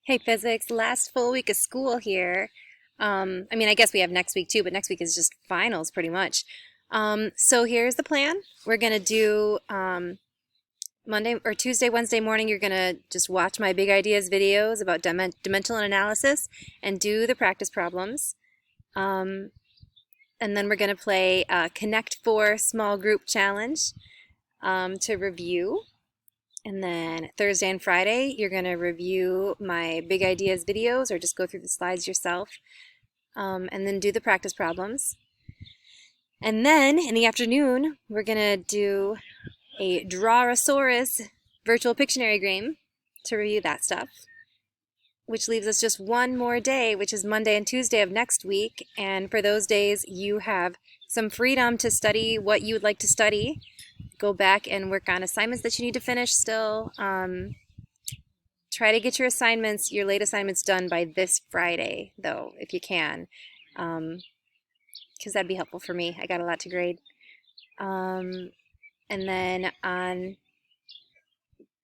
Hey, physics, last full week of school here. I guess we have next week too, but next week is just finals pretty much. So here's the plan. We're gonna do Monday or Tuesday, Wednesday morning, you're gonna just watch my big ideas videos about dimensional analysis and do the practice problems. Um, and then we're gonna play Connect Four small group challenge to review. And then Thursday and Friday, you're going to review my big ideas videos or just go through the slides yourself, and then do the practice problems. And then in the afternoon, we're going to do a Drawasaurus virtual Pictionary game to review that stuff, which leaves us just one more day, which is Monday and Tuesday of next week. And for those days, you have some freedom to study what you would like to study. Go back and work on assignments that you need to finish still. Try to get your assignments, your late assignments done by this Friday, though, if you can, because that'd be helpful for me. I got a lot to grade. And then on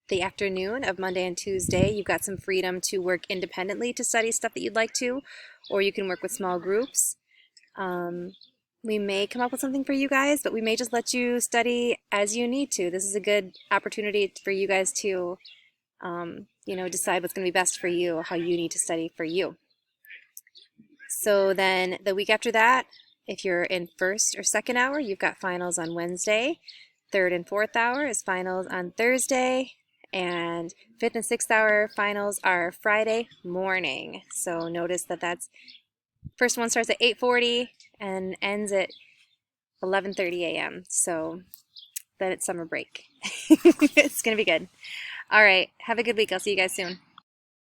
the afternoon of Monday and Tuesday, you've got some freedom to work independently to study stuff that you'd like to, or you can work with small groups. We may come up with something for you guys, but we may just let you study as you need to. This is a good opportunity for you guys to, decide what's going to be best for you, how you need to study for you. So then the week after that, if you're in first or second hour, you've got finals on Wednesday. Third and fourth hour is finals on Thursday. And fifth and sixth hour finals are Friday morning. So notice that that's first one starts at 8:40 and ends at 11:30 a.m. So then it's summer break. It's going to be good. All right. Have a good week. I'll see you guys soon.